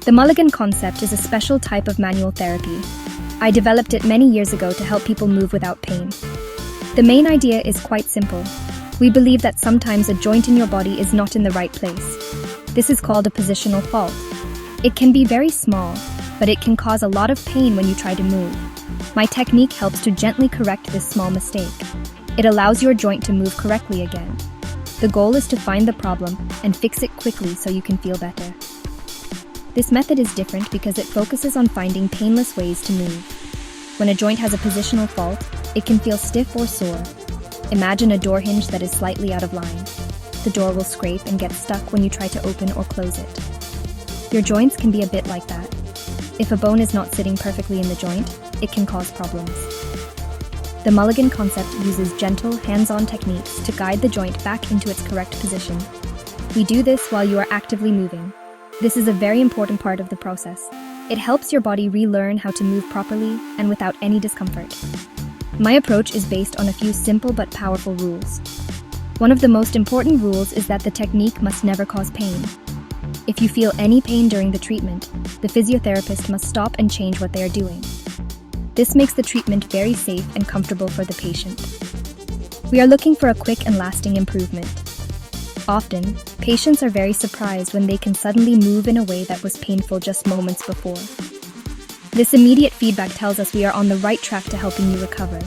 The Mulligan concept is a special type of manual therapy. I developed it many years ago to help people move without pain. The main idea is quite simple. We believe that sometimes a joint in your body is not in the right place. This is called a positional fault. It can be very small, but it can cause a lot of pain when you try to move. My technique helps to gently correct this small mistake. It allows your joint to move correctly again. The goal is to find the problem and fix it quickly so you can feel better. This method is different because it focuses on finding painless ways to move. When a joint has a positional fault, it can feel stiff or sore. Imagine a door hinge that is slightly out of line. The door will scrape and get stuck when you try to open or close it. Your joints can be a bit like that. If a bone is not sitting perfectly in the joint, it can cause problems. The Mulligan concept uses gentle, hands-on techniques to guide the joint back into its correct position. We do this while you are actively moving. This is a very important part of the process. It helps your body relearn how to move properly and without any discomfort. My approach is based on a few simple but powerful rules. One of the most important rules is that the technique must never cause pain. If you feel any pain during the treatment, the physiotherapist must stop and change what they are doing. This makes the treatment very safe and comfortable for the patient. We are looking for a quick and lasting improvement. Often, patients are very surprised when they can suddenly move in a way that was painful just moments before. This immediate feedback tells us we are on the right track to helping you recover.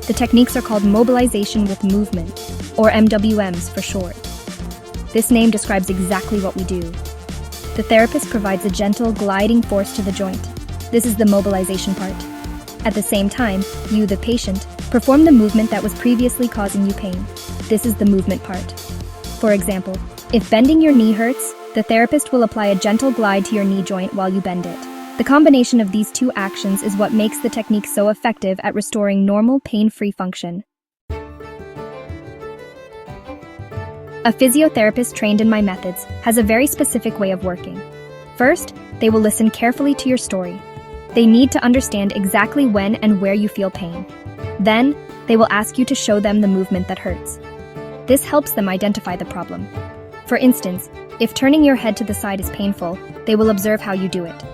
The techniques are called mobilization with movement, or MWMs for short. This name describes exactly what we do. The therapist provides a gentle, gliding force to the joint. This is the mobilization part. At the same time, you, the patient, perform the movement that was previously causing you pain. This is the movement part. For example, if bending your knee hurts, the therapist will apply a gentle glide to your knee joint while you bend it. The combination of these two actions is what makes the technique so effective at restoring normal, pain-free function. A physiotherapist trained in my methods has a very specific way of working. First, they will listen carefully to your story. They need to understand exactly when and where you feel pain. Then, they will ask you to show them the movement that hurts. This helps them identify the problem. For instance, if turning your head to the side is painful, they will observe how you do it.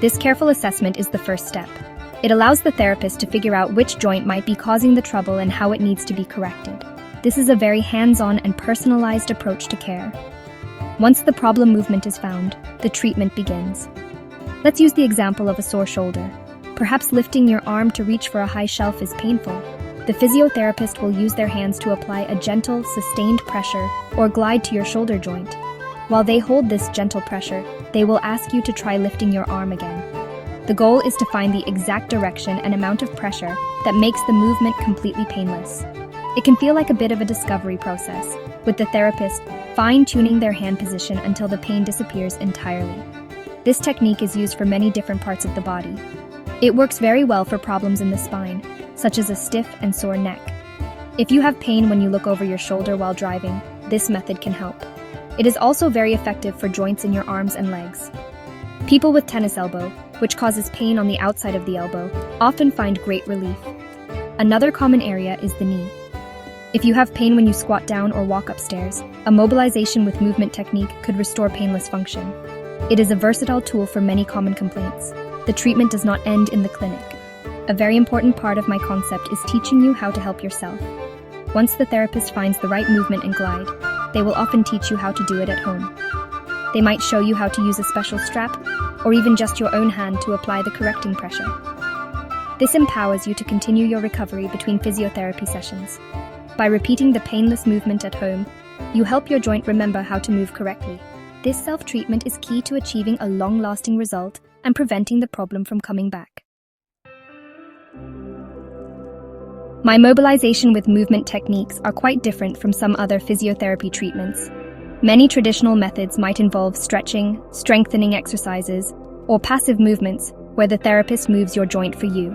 This careful assessment is the first step. It allows the therapist to figure out which joint might be causing the trouble and how it needs to be corrected. This is a very hands-on and personalized approach to care. Once the problem movement is found, the treatment begins. Let's use the example of a sore shoulder. Perhaps lifting your arm to reach for a high shelf is painful. The physiotherapist will use their hands to apply a gentle, sustained pressure or glide to your shoulder joint. While they hold this gentle pressure, they will ask you to try lifting your arm again. The goal is to find the exact direction and amount of pressure that makes the movement completely painless. It can feel like a bit of a discovery process, with the therapist fine-tuning their hand position until the pain disappears entirely. This technique is used for many different parts of the body. It works very well for problems in the spine, such as a stiff and sore neck. If you have pain when you look over your shoulder while driving, this method can help. It is also very effective for joints in your arms and legs. People with tennis elbow, which causes pain on the outside of the elbow, often find great relief. Another common area is the knee. If you have pain when you squat down or walk upstairs, a mobilization with movement technique could restore painless function. It is a versatile tool for many common complaints. The treatment does not end in the clinic. A very important part of my concept is teaching you how to help yourself. Once the therapist finds the right movement and glide, they will often teach you how to do it at home. They might show you how to use a special strap, or even just your own hand to apply the correcting pressure. This empowers you to continue your recovery between physiotherapy sessions. By repeating the painless movement at home, you help your joint remember how to move correctly. This self-treatment is key to achieving a long-lasting result and preventing the problem from coming back. My mobilization with movement techniques are quite different from some other physiotherapy treatments. Many traditional methods might involve stretching, strengthening exercises, or passive movements where the therapist moves your joint for you.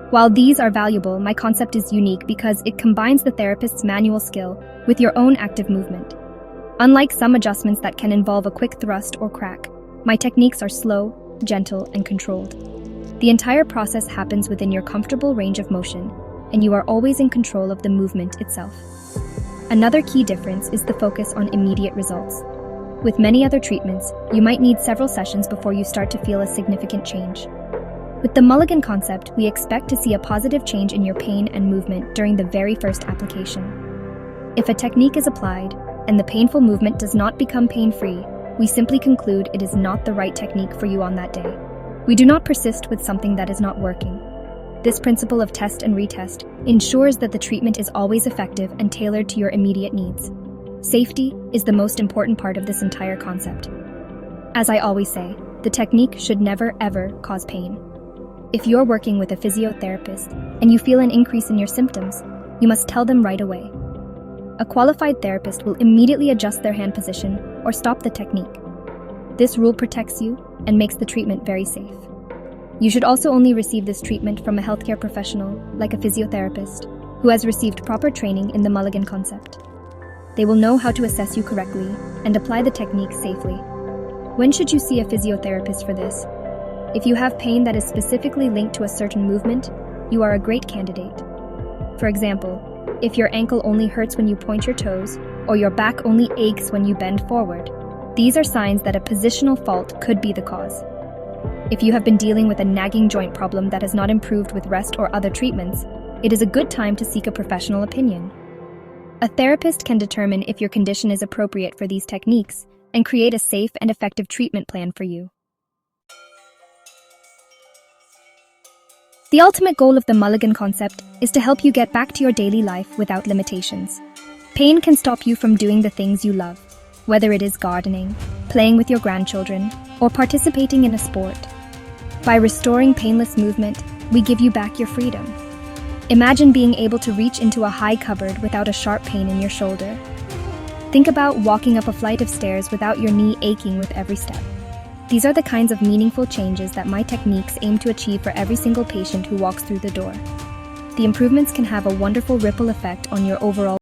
While these are valuable, my concept is unique because it combines the therapist's manual skill with your own active movement. Unlike some adjustments that can involve a quick thrust or crack, my techniques are slow, gentle, and controlled. The entire process happens within your comfortable range of motion, and you are always in control of the movement itself. Another key difference is the focus on immediate results. With many other treatments, you might need several sessions before you start to feel a significant change. With the Mulligan concept, we expect to see a positive change in your pain and movement during the very first application. If a technique is applied, and the painful movement does not become pain-free, we simply conclude it is not the right technique for you on that day. We do not persist with something that is not working. This principle of test and retest ensures that the treatment is always effective and tailored to your immediate needs. Safety is the most important part of this entire concept. As I always say, the technique should never ever cause pain. If you're working with a physiotherapist and you feel an increase in your symptoms, you must tell them right away. A qualified therapist will immediately adjust their hand position or stop the technique. This rule protects you and makes the treatment very safe. You should also only receive this treatment from a healthcare professional, like a physiotherapist, who has received proper training in the Mulligan concept. They will know how to assess you correctly and apply the technique safely. When should you see a physiotherapist for this? If you have pain that is specifically linked to a certain movement, you are a great candidate. For example, if your ankle only hurts when you point your toes, or your back only aches when you bend forward, these are signs that a positional fault could be the cause. If you have been dealing with a nagging joint problem that has not improved with rest or other treatments, it is a good time to seek a professional opinion. A therapist can determine if your condition is appropriate for these techniques and create a safe and effective treatment plan for you. The ultimate goal of the Mulligan concept is to help you get back to your daily life without limitations. Pain can stop you from doing the things you love, whether it is gardening, playing with your grandchildren, or participating in a sport. By restoring painless movement, we give you back your freedom. Imagine being able to reach into a high cupboard without a sharp pain in your shoulder. Think about walking up a flight of stairs without your knee aching with every step. These are the kinds of meaningful changes that my techniques aim to achieve for every single patient who walks through the door. The improvements can have a wonderful ripple effect on your overall